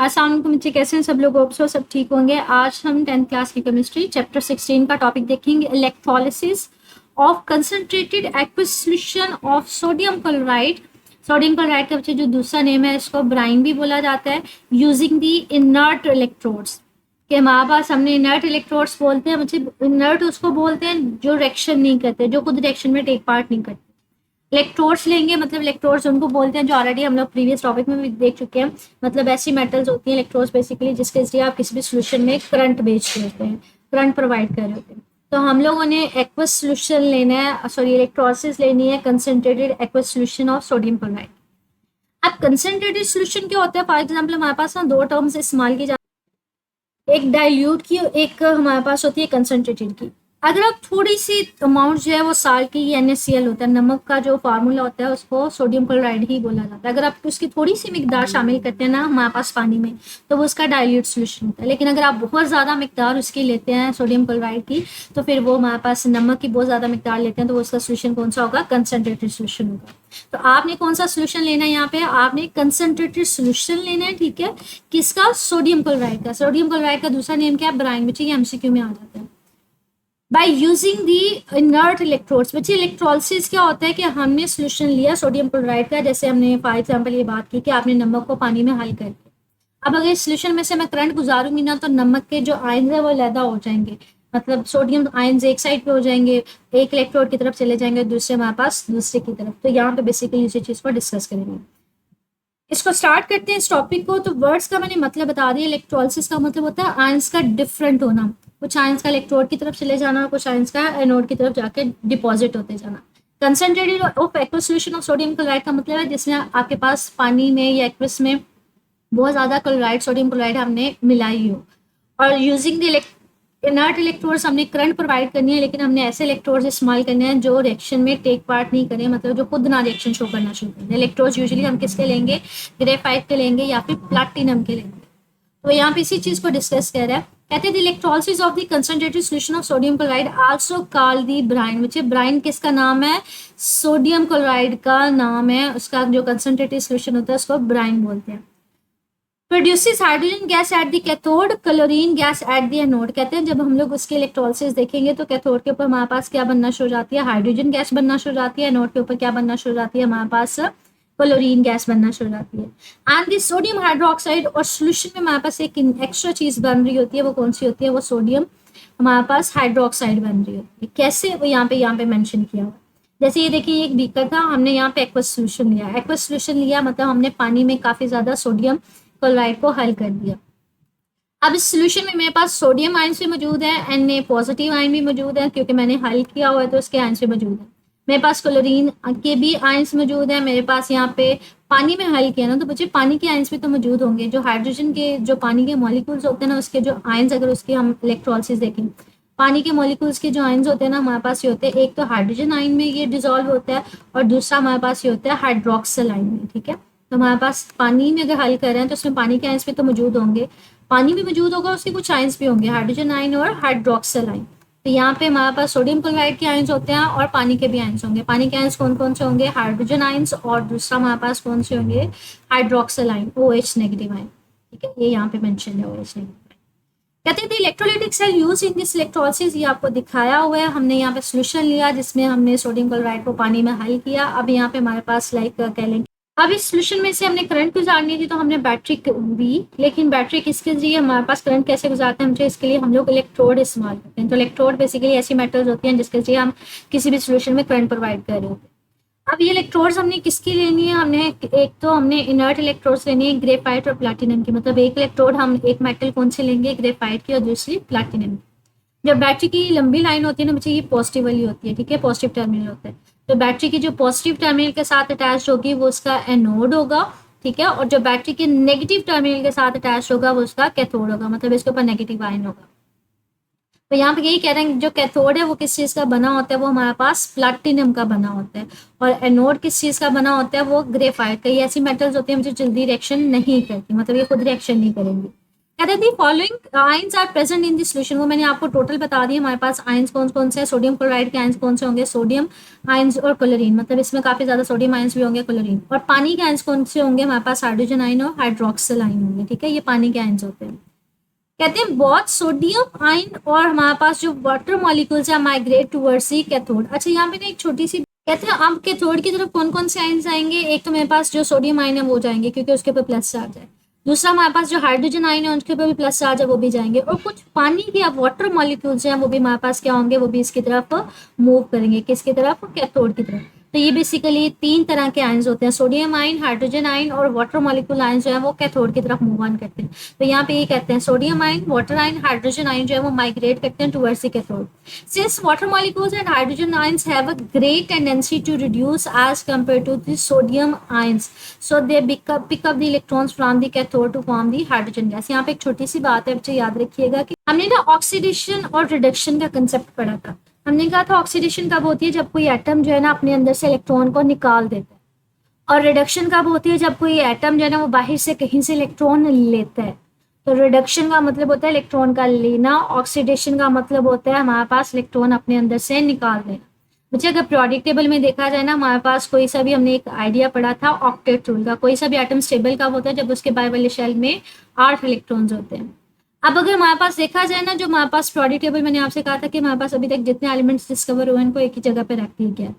अस्सलाम वालेकुम बच्चे, कैसे हैं सब लोग? होप सो सब ठीक होंगे। आज हम 10th क्लास की केमिस्ट्री चैप्टर 16 का टॉपिक देखेंगे, electrolysis of concentrated aqueous solution of sodium chloride. Sodium chloride का बच्चे जो दूसरा नेम है इसको ब्राइन भी बोला जाता है। यूजिंग दी इनर्ट इलेक्ट्रोड्स के हमारे पास हमने इनर्ट इलेक्ट्रोड्स बोलते हैं बच्चे। इनर्ट उसको बोलते हैं जो रिएक्शन नहीं करते, जो खुद रिएक्शन में टेक पार्ट नहीं करते। इलेक्ट्रोड्स लेंगे, मतलब इलेक्ट्रोड्स उनको बोलते हैं जो ऑलरेडी हम लोग प्रीवियस टॉपिक में भी देख चुके हैं। मतलब ऐसी मेटल्स होती हैं इलेक्ट्रोड्स बेसिकली जिसके जरिए आप किसी भी सोल्यूशन में करंट बेच रहे होते हैं, करंट प्रोवाइड कर रहे होते हैं। तो हम लोगों ने एक्वस सोल्यूशन लेना है, सॉरी इलेक्ट्रोलिसिस लेनी है concentrated aqueous solution of sodium chloride. अब कंसंट्रेटेड सोल्यूशन क्या होता है? फॉर एग्जाम्पल हमारे पास ना दो टर्म्स इस्तेमाल की जाती है, एक डाइल्यूट की, एक हमारे पास होती है कंसंट्रेटेड की। अगर आप थोड़ी सी अमाउंट जो है वो साल्ट की, NaCl होता है, नमक का जो फार्मूला होता है उसको सोडियम क्लोराइड ही बोला जाता है। अगर आप उसकी थोड़ी सी मिकदार शामिल करते हैं ना हमारे पास पानी में तो वो उसका डाइल्यूट सोल्यूशन होता है। लेकिन अगर आप बहुत ज़्यादा मिकदार उसकी लेते हैं सोडियम क्लोराइड की तो फिर वो हमारे पास नमक की बहुत ज़्यादा मिकदार लेते हैं तो वो उसका सोल्यूशन कौन सा होगा? कंसनट्रेटेड सोल्यूशन होगा। तो आपने कौन सा सोल्यूशन लेना है? यहाँ पे आपने कंसनट्रेटेड सोल्यूशन लेना है, ठीक है। किसका? सोडियम क्लोराइड का। सोडियम क्लोराइड का दूसरा नेम क्या है? ब्राइन। बच्चे ये MCQ में आ जाता है। By using the inert electrodes. बच्चे इलेक्ट्रोलिसिस क्या होता है कि हमने सोल्यूशन लिया सोडियम क्लोराइड का, जैसे हमने फॉर एग्जाम्पल ये बात की कि आपने नमक को पानी में हल करके, अब अगर इस सोल्यूशन में से मैं करंट गुजारूंगी ना तो नमक के जो आयन्स है वो लैदा हो जाएंगे, मतलब सोडियम आयन्स एक साइड पे हो जाएंगे, एक इलेक्ट्रोड की तरफ चले जाएंगे, दूसरे हमारे पास दूसरे की तरफ। तो यहाँ पे बेसिकली इसी चीज को डिस्कस करेंगे। इसको स्टार्ट करते हैं इस टॉपिक को। तो वर्ड्स का मैंने मतलब बता दिया। इलेक्ट्रोलिसिस का मतलब होता है आयंस का डिफरेंट होना, कुछ आयंस का इलेक्ट्रोड की तरफ चले जाना और कुछ आयंस का एनोड की तरफ जाके डिपॉजिट होते जाना। Concentrated of aqueous solution of sodium chloride का मतलब है जिसमें आपके पास पानी में या एक्वस में बहुत ज़्यादा क्लोराइड, सोडियम क्लोराइड हमने मिलाई हो, और यूजिंग द इनर्ट इलेक्ट्रोड्स हमने करंट प्रोवाइड करनी है, लेकिन हमने ऐसे इलेक्ट्रोड्स इस्तेमाल करने हैं जो रिएक्शन में टेक पार्ट नहीं करें, मतलब जो खुद ना रिएक्शन शो करना शुरू करें। इलेक्ट्रोड्स यूजुअली हम किसके लेंगे? ग्रेफाइट के लेंगे या फिर प्लैटिनम के लेंगे। तो यहाँ पे इसी चीज को डिस्कस कर रहा है। कहते हैं the electrolysis of the concentrated solution of sodium chloride also called the Bryan. बच्चे ब्राइन किसका नाम है? सोडियम क्लोराइड का नाम है। उसका जो कंसंट्रेटेड सॉल्यूशन होता है उसको ब्राइन बोलते हैं। Produces hydrogen gas at the cathode, chlorine gas at the anode. कहते हैं जब हम लोग उसके इलेक्ट्रोलिसिस देखेंगे तो कैथोड के ऊपर हमारे पास क्या बनना शुरू हो जाती है? हाइड्रोजन गैस बनना शुरू हो जाती है। एनोड के ऊपर क्या बनना शुरू हो जाती है? हमारे पास क्लोरीन गैस बनना शुरू हो जाती है। एंड द सोडियम हाइड्रोक्साइड, और सोल्यूशन में हमारे पास एक एक्स्ट्रा चीज बन रही होती है, वो कौन सी होती है? वो सोडियम हमारे पास हाइड्रोक्साइड बन रही होती है। कैसे? वो यहाँ पे मेंशन किया हुआ। जैसे ये देखिए एक बीकर था, हमने यहाँ पे एक्वस सोल्यूशन लिया। एक्वस सोल्यूशन लिया मतलब हमने पानी में काफी ज्यादा सोडियम क्लोराइड को हल कर दिया। अब इस सोल्यूशन में मेरे पास सोडियम आयंस भी मौजूद है, Na पॉजिटिव आयन भी मौजूद है क्योंकि मैंने हल किया हुआ है तो उसके आयंस भी मौजूद है। मेरे पास क्लोरीन के भी आयंस मौजूद है। मेरे पास यहाँ पे पानी में हल किया ना तो बच्चे पानी के आयंस भी तो मौजूद होंगे। जो हाइड्रोजन के जो पानी के मॉलिक्यूल्स होते हैं ना उसके जो आयंस, अगर उसकी हम इलेक्ट्रोलिसिस देखें, पानी के मॉलिक्यूल्स के जो आयंस होते हैं ना हमारे पास ये होते हैं, एक तो हाइड्रोजन आयन में ये डिजोल्व होता है और दूसरा हमारे पास ये होता है हाइड्रोक्सिल आयन में, ठीक है। तो हमारे पास पानी में अगर हल कर रहे हैं तो उसमें पानी के आयंस भी तो मौजूद होंगे, पानी भी मौजूद होगा, उसके कुछ आयंस भी होंगे, हाइड्रोजन आयन और हाइड्रोक्सिल आयन। तो यहाँ पे हमारे पास सोडियम क्लोराइड के आयंस होते हैं और पानी के भी आयंस होंगे। पानी के आयंस कौन कौन से होंगे? हाइड्रोजन आयंस, और दूसरा हमारे पास कौन से होंगे? Hydroxyl ion, OH negative ion, ठीक है। ये यहाँ पे मेंशन है OH नेगेटिव। कहते हैं electrolytic cell use in this electrolysis. ये आपको दिखाया हुआ है। हमने यहाँ पे सोल्यूशन लिया जिसमें हमने सोडियम क्लोराइड को पानी में हल किया। अब यहाँ पे हमारे पास कह लें अब इस सोल्यूशन में से हमने करंट गुजारनी थी तो हमने बैटरी दी, लेकिन बैटरी किसके जरिए हमारे पास करंट कैसे गुजारते हैं? मुझे इसके लिए हम लोग इलेक्ट्रोड इस्तेमाल करते हैं। तो इलेक्ट्रोड बेसिकली ऐसी मेटल्स होती हैं जिसके जरिए हम किसी भी सोल्यूशन में करंट प्रोवाइड कर रहे होते हैं। अब ये इलेक्ट्रोड्स हमने किसकी लेनी है? हमने एक तो हमने इनर्ट इलेक्ट्रोड्स लेनी है, ग्रेफाइट और प्लैटिनम की। मतलब एक इलेक्ट्रोड हम एक मेटल कौन से लेंगे? ग्रेफाइट की, और दूसरी प्लैटिनम की। जब बैटरी की लंबी लाइन होती है ना बच्चे, ये पॉजिटिव वाली होती है, ठीक है, पॉजिटिव टर्मिनल होता है। तो बैटरी की जो पॉजिटिव टर्मिनल के साथ अटैच होगी वो उसका एनोड होगा, ठीक है, और जो बैटरी के नेगेटिव टर्मिनल के साथ अटैच होगा वो उसका कैथोड होगा, मतलब इसके ऊपर नेगेटिव आयन होगा। तो यहाँ पे यही कह रहे हैं जो कैथोड है वो किस चीज का बना होता है? वो हमारे पास प्लैटिनम का बना होता है। और एनोड किस चीज का बना होता है? वो ग्रेफाइट का। ये ऐसी मेटल्स होती हैं जो जल्दी रिएक्शन नहीं करती, मतलब ये खुद रिएक्शन नहीं करेंगी। कहते थे following ions are present in this solution, वो मैंने आपको टोटल बता दिया हमारे पास आयंस कौन कौन से हैं। सोडियम क्लोराइड के आयंस कौन से होंगे, सोडियम आयंस और क्लोरीन, मतलब इसमें काफी ज्यादा सोडियम आयंस भी होंगे, क्लोरीन। और पानी के आयंस कौन से होंगे, हमारे पास हाइड्रोजन आयन और हाइड्रोक्सिल आयन होंगे, ठीक है, ये पानी के आयंस होते हैं। कहते हैं बहुत सोडियम आयन और हमारे पास जो वाटर मॉलिक्यूल्स है माइग्रेट टूवर्ड्स दी कैथोड। अच्छा यहाँ पे ना एक छोटी सी कहते हैं अब कैथोड की तरफ कौन कौन से आयंस आएंगे, एक तो मेरे पास जो सोडियम आयन है वो जाएंगे क्योंकि उसके ऊपर प्लस चार्ज है, दूसरा हमारे पास जो हाइड्रोजन आयन है उसके ऊपर भी प्लस चार्ज है वो भी जाएंगे, और कुछ पानी के या वाटर मॉलिक्यूल्स हैं वो भी हमारे पास क्या होंगे, वो भी इसकी तरफ मूव करेंगे, किसकी तरफ, कैथोड की तरफ। तो ये बेसिकली तीन तरह के आयंस होते हैं, सोडियम आयन, हाइड्रोजन आयन और वाटर मॉलिक्यूल आयन जो है वो कैथोड की तरफ मूव ऑन करते हैं। तो यहाँ पे ये कहते हैं sodium ion, water ion, hydrogen ion जो है वो माइग्रेट करते हैं towards the cathode. Since water molecules and hydrogen ions have a great tendency to reduce as compare to the sodium ions, so they pick up the electrons from the cathode to form the hydrogen gas. यहाँ पे एक छोटी सी बात है, बच्चे याद रखिएगा कि हमने ना ऑक्सीडेशन और रिडक्शन का कंसेप्ट पढ़ा था। हमने कहा था ऑक्सीडेशन कब होती है, जब कोई एटम जो है ना अपने अंदर से इलेक्ट्रॉन को निकाल देता है, और रिडक्शन कब होती है, जब कोई एटम जो है ना वो बाहर से कहीं से इलेक्ट्रॉन लेता है। तो रिडक्शन का मतलब होता है इलेक्ट्रॉन का लेना, ऑक्सीडेशन का मतलब होता है हमारे पास इलेक्ट्रॉन अपने अंदर से निकाल देना। बच्चे अगर पीरियोडिक टेबल में देखा जाए ना, हमारे पास कोई सा भी, हमने एक आइडिया पढ़ा था ऑक्टेट रूल का, कोई सा भी एटम स्टेबल कब होता है, जब उसके बाई वाले शेल में 8 इलेक्ट्रॉन्स होते हैं। अब अगर हमारे पास देखा जाए ना, जो हमारे पास पीरियोडिक टेबल, मैंने आपसे कहा था कि हमारे पास अभी तक जितने एलिमेंट्स डिस्कवर हुए हैं इनको एक ही जगह पे रख दिया गया है।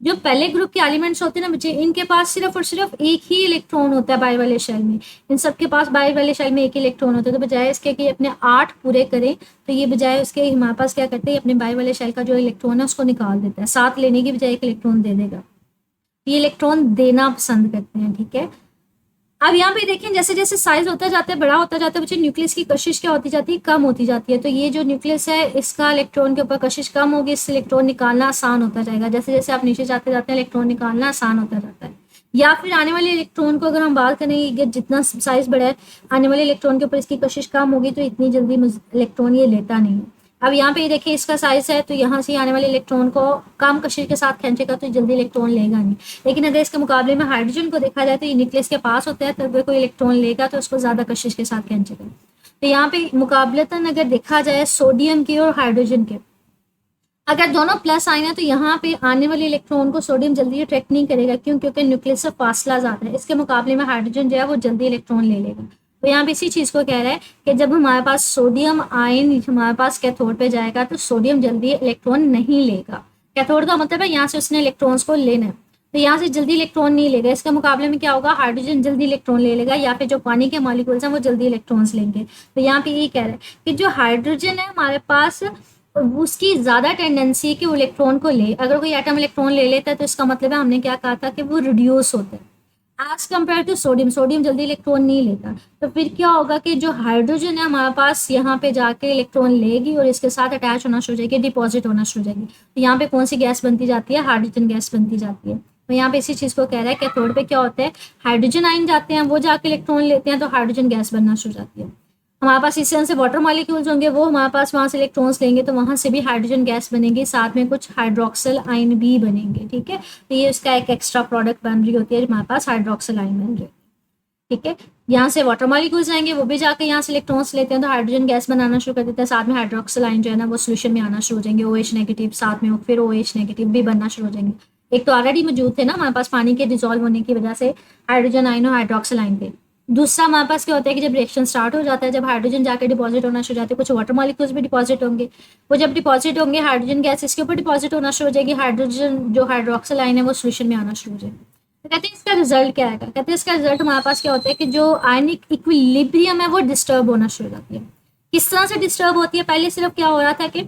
जो पहले ग्रुप के एलिमेंट्स होते हैं ना बच्चे, इनके पास सिर्फ और सिर्फ एक ही इलेक्ट्रॉन होता है बाई वाले शेल में, इन सबके पास बाई वाले शेल में एक ही इलेक्ट्रॉन होता है। तो बजाय इसके कि अपने 8 पूरे करें, तो ये बजाय उसके हमारे पास क्या करते हैं, अपने बाई वाले शेल का जो इलेक्ट्रॉन है उसको निकाल देता है, 7 लेने की बजाय एक इलेक्ट्रॉन दे देगा। ये इलेक्ट्रॉन देना पसंद करते हैं, ठीक है। अब यहाँ पे देखें जैसे जैसे साइज होता जाता है, बड़ा होता जाता है बच्चे, न्यूक्लियस की कशिश क्या होती जाती है, कम होती जाती है। तो ये जो न्यूक्लियस है इसका इलेक्ट्रॉन के ऊपर कशिश कम होगी, इससे इलेक्ट्रॉन निकालना आसान होता जाएगा। जैसे जैसे आप नीचे जाते जाते हैं इलेक्ट्रॉन निकालना आसान होता जाता है। या फिर आने वाले इलेक्ट्रॉन को अगर हम बात करेंगे कि जितना साइज बड़ा है, आने वाले इलेक्ट्रॉन के ऊपर इसकी कशिश कम होगी तो इतनी जल्दी इलेक्ट्रॉन ये लेता नहीं है। अब यहाँ पे देखिए इसका साइज है, तो यहाँ से आने वाले इलेक्ट्रॉन को कम कशिश के साथ खींचेगा तो जल्दी इलेक्ट्रॉन लेगा नहीं। लेकिन अगर इसके मुकाबले में हाइड्रोजन को देखा जाए तो ये न्यूक्लियस के पास होता है, तो अगर कोई इलेक्ट्रॉन लेगा तो उसको ज्यादा कशिश के साथ खींचेगा। तो यहाँ पे मुकाबलतन अगर देखा जाए सोडियम के और हाइड्रोजन के, अगर दोनों प्लस आए ना तो यहाँ पे आने वाले इलेक्ट्रॉन को सोडियम जल्दी अट्रैक्ट नहीं करेगा, क्यों, क्योंकि न्यूक्लियस से फासला ज्यादा है। इसके मुकाबले में हाइड्रोजन जो है वो जल्दी इलेक्ट्रॉन ले लेगा। तो यहाँ पे इसी चीज को कह रहा है कि जब हमारे पास सोडियम आयन हमारे पास कैथोड पे जाएगा तो सोडियम जल्दी इलेक्ट्रॉन नहीं लेगा। कैथोड का मतलब है यहाँ से उसने इलेक्ट्रॉन्स को लेना है, तो यहाँ से जल्दी इलेक्ट्रॉन नहीं लेगा। इसके मुकाबले में क्या होगा, हाइड्रोजन जल्दी इलेक्ट्रॉन ले लेगा, या फिर जो पानी के मॉलिक्यूल्स हैं वो जल्दी इलेक्ट्रॉन्स लेंगे। तो यहाँ पे ये कह रहा है कि जो हाइड्रोजन है हमारे पास उसकी ज्यादा टेंडेंसी है कि वो इलेक्ट्रॉन को ले। अगर कोई एटम इलेक्ट्रॉन ले लेता है तो इसका मतलब है, हमने क्या कहा था कि वो रिड्यूस होता है as compare to sodium. Sodium जल्दी इलेक्ट्रॉन नहीं लेता, तो फिर क्या होगा कि जो हाइड्रोजन है हमारे पास यहाँ पे जाके इलेक्ट्रॉन लेगी और इसके साथ अटैच होना शुरू हो जाएगी, डिपॉजिट होना शुरू हो जाएगी। तो यहाँ पे कौन सी गैस बनती जाती है, हाइड्रोजन गैस बनती जाती है। तो यहाँ पे इसी चीज को कह रहा है कैथोड पे क्या होता है, हाइड्रोजन आयन जाते हैं, वो जाके इलेक्ट्रॉन लेते हैं तो हाइड्रोजन गैस बनना शुरू हो जाती है। हमारे पास इस तरह से वाटर मॉलिक्यूल्स होंगे, वो हमारे पास वहां से इलेक्ट्रॉन्स लेंगे तो वहां से भी हाइड्रोजन गैस बनेगी, साथ में कुछ हाइड्रोक्सिल आयन भी बनेंगे, ठीक है। तो ये उसका एक एक्स्ट्रा प्रोडक्ट बन रही होती है, हमारे पास हाइड्रोक्सिल आयन बन रही है, ठीक है। यहाँ से वाटर मॉलिक्यूल्स आएंगे, वो भी जाके यहाँ से इलेक्ट्रॉन्स लेते हैं तो हाइड्रोजन गैस बनाना शुरू कर देता है, साथ में हाइड्रोक्सिल आयन जो है ना वो सोल्यूशन में आना शुरू हो जाएंगे, OH नेगेटिव, साथ में फिर OH नेगेटिव भी बनना शुरू हो जाएंगे। एक तो ऑलरेडी मौजूद थे ना हमारे पास पानी के डिजोल्व होने की वजह से हाइड्रोजन आयन और हाइड्रोक्सिल आयन थे। दूसरा हमारे पास क्या होता है कि जब रिएक्शन स्टार्ट हो जाता है, जब हाइड्रोजन जाके डिपॉजिट होना शुरू हो जाते हैं, कुछ वाटर मॉलिक्यूल्स भी डिपॉजिट होंगे, वो जब डिपॉजिट होंगे हाइड्रोजन गैस इसके ऊपर डिपॉजिट होना शुरू हो जाएगी, हाइड्रोजन जो हाइड्रोक्सिल आयन है वो सोल्यूशन में आना शुरू हो जाएगी। तो कहते हैं इसका रिजल्ट क्या आएगा, कहते हैं इसका रिजल्ट हमारे पास क्या होता है कि जो आयनिक इक्विलिब्रियम है वो डिस्टर्ब होना शुरू हो जाती है। किस तरह से डिस्टर्ब होती है, पहले सिर्फ क्या हो रहा था कि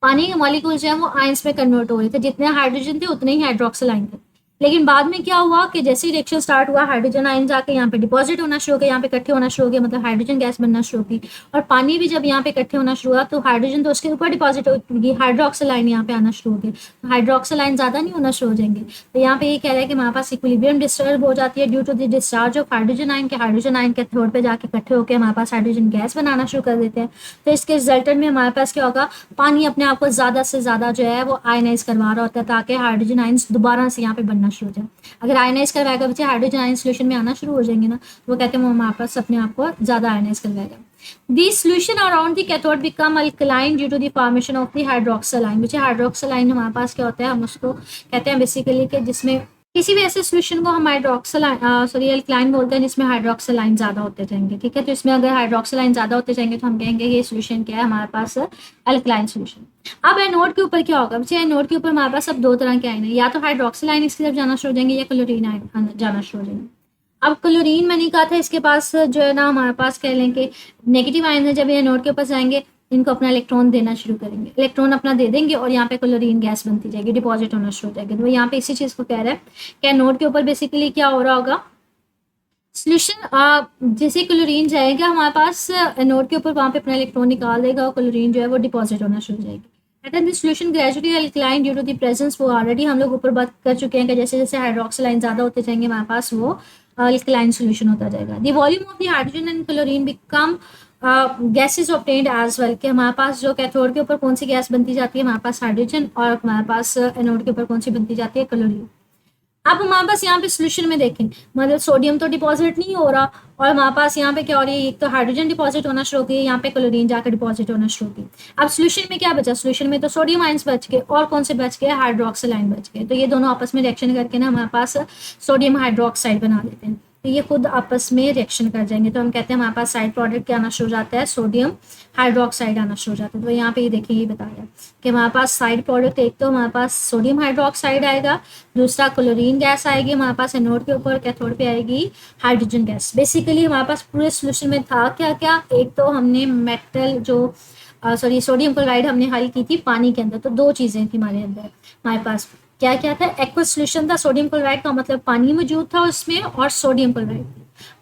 पानी के मॉलिक्यूल्स जो है वो आयंस में कन्वर्ट हो रहे थे, जितने हाइड्रोजन थे उतने ही हाइड्रोक्सिल आयन थे। लेकिन बाद में क्या हुआ कि जैसे ही रिएक्शन स्टार्ट हुआ हाइड्रोजन आयन जाके यहाँ पे डिपॉजिट होना शुरू हो गया, यहाँ पे इकट्ठे होना शुरू हो गया, मतलब हाइड्रोजन गैस बनना शुरू होगी। और पानी भी जब यहाँ पे इकट्ठे होना शुरू हुआ तो हाइड्रोजन तो उसके ऊपर डिपॉजिट होगी, हाइड्रोक्सिल आयन यहाँ पे आना शुरू हो गया, तो हाइड्रोक्सिल आयन ज्यादा नहीं होना शुरू हो जाएंगे। तो यहाँ पे ये कह रहा है कि हमारे पास इक्विलिब्रियम डिस्टर्ब हो जाती है due to the discharge of hydrogen ion के, हाइड्रोजन आयन के थर्ड पे जाके इकट्ठे होकर हमारे पास हाइड्रोजन गैस बनाना शुरू कर देते हैं। तो इसके रिजल्टेंट में हमारे पास क्या होगा, पानी अपने आप को ज्यादा से ज्यादा जो है वो आयनाइज करवा रहा होता है ताकि हाइड्रोजन आयन दोबारा से यहाँ पे बनना शुरू हो जाए। अगर आयनाइज करवाएगा बच्चे हाइड्रोजन आयन सोल्यूशन में आना शुरू हो जाएंगे ना, तो वो कहते हैं वो हमारे पास अपने आप को ज़्यादा आयनाइज करवाएगा। The solution around the cathode become alkaline due to the formation of the hydroxyl ion. बच्चे हाइड्रोक्सल आयन हमारे पास क्या होता है, हम उसको कहते हैं बेसिकली कि जिसमें किसी भी ऐसे सोल्यूशन को हम हाइड्रोक्सल सॉरी अल्कलाइन बोलते हैं जिसमें हाइड्रोक्सल आयन ज़्यादा होते जाएंगे, ठीक है। तो इसमें अगर हाइड्रोक्सल आयन ज़्यादा होते जाएंगे तो हम कहेंगे ये सोल्यूशन क्या है हमारे पास, अल्कलाइन सोल्यूशन। अब एनोड के ऊपर क्या होगा बच्चे, एनोड के ऊपर हमारे पास अब दो तरह के आयन है, या तो हाइड्रोक्सल आयन इसकी तरफ जाना शुरू हो जाएंगे या क्लोरीन आयन जाना शुरू हो जाएंगे। अब क्लोरीन मैंने कहा था इसके पास जो है ना हमारे पास कह लें कि नेगेटिव आयन है, जब ये एनोड के ऊपर जाएंगे इनको अपना इलेक्ट्रॉन देना शुरू करेंगे, इलेक्ट्रॉन अपना दे देंगे और यहाँ पे क्लोरीन गैस बनती जाएगी, डिपॉजिट होना शुरू हो जाएगी। तो यहाँ पे इसी चीज़ को कह रहा है कि एनोड के ऊपर बेसिकली क्या हो रहा होगा, सोल्यूशन जैसे क्लोरीन जाएगा हमारे पास एनोड के ऊपर, वहाँ पे अपना इलेक्ट्रॉन निकाल देगा और क्लोरीन जो है वो डिपॉजिट होना शुरू हो जाएगी। Solution gradually alkaline due to the presence, वो ऑलरेडी हम लोग ऊपर बात कर चुके हैं कि जैसे जैसे हाइड्रोक्सल आयन ज़्यादा होते जाएंगे हमारे पास वो अल्कलाइन सोल्यूशन होता जाएगा। The volume of the hydrogen and chlorine become gases obtained as well, कि हमारे पास जो कैथोड के ऊपर कौन सी गैस बनती जाती है, हमारे पास हाइड्रोजन, और हमारे पास एनोड के ऊपर कौन सी बनती जाती है, क्लोरीन। अब हमारे पास यहाँ पे सोल्यूशन में देखें, मतलब सोडियम तो डिपॉजिट नहीं हो रहा और हमारे पास यहाँ पे क्या हो रही है, एक तो हाइड्रोजन डिपॉजिट होना शुरू हो गई, यहाँ पे क्लोरीन जाकर डिपॉजिट होना शुरू हो गई। अब सोल्यूशन में क्या बचा, सोल्यूशन में तो सोडियम आयंस बच गए और कौन से बच गए, हाइड्रोक्सल आयन बच गए। तो ये दोनों आपस में रिएक्शन करके ना हमारे पास सोडियम हाइड्रोक्साइड बना देते हैं, तो ये खुद आपस में रिएक्शन कर जाएंगे। तो हम कहते हैं हमारे पास साइड प्रोडक्ट क्या आना शुरू हो जाता है, सोडियम हाइड्रोक्साइड आना शुरू हो जाता है। तो यहाँ पे ये देखिए ये बताया कि हमारे पास साइड प्रोडक्ट एक तो हमारे पास सोडियम हाइड्रोक्साइड आएगा, दूसरा क्लोरीन गैस आएगी हमारे पास एनोड के ऊपर, कैथोड पे आएगी हाइड्रोजन गैस। बेसिकली हमारे पास पूरे सोल्यूशन में था क्या क्या, एक तो हमने मेटल जो सोडियम क्लोराइड हमने हल की थी पानी के अंदर, तो दो चीज़ें थी हमारे अंदर, हमारे पास क्या क्या था, एक्वस सोल्यूशन था, सोडियम क्लोराइड का मतलब पानी मौजूद था उसमें और सोडियम क्लोराइड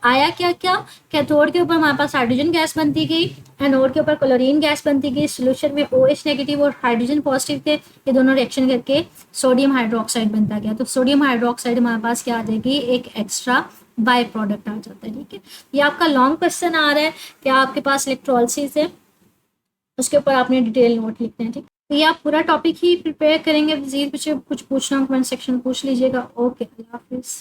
आया क्या क्या, कैथोड के ऊपर हमारे पास हाइड्रोजन गैस बनती गई, एनोड के ऊपर क्लोरीन गैस बनती गई, सोल्यूशन में OH नेगेटिव और हाइड्रोजन पॉजिटिव थे, ये दोनों रिएक्शन करके सोडियम हाइड्रोक्साइड बनता गया। तो सोडियम हाइड्रोक्साइड हमारे पास क्या आ जाएगी, एक एक्स्ट्रा बाय प्रोडक्ट आ जाता है, ठीक है। ये आपका लॉन्ग क्वेश्चन आ रहा है कि आपके पास इलेक्ट्रोलिसिस है, उसके ऊपर आपने डिटेल नोट लिखते हैं, ठीक। तो ये आप पूरा टॉपिक ही प्रिपेयर करेंगे, कुछ पूछना कमेंट सेक्शन में पूछ लीजिएगा। ओके, अल्लाह हाफिज़।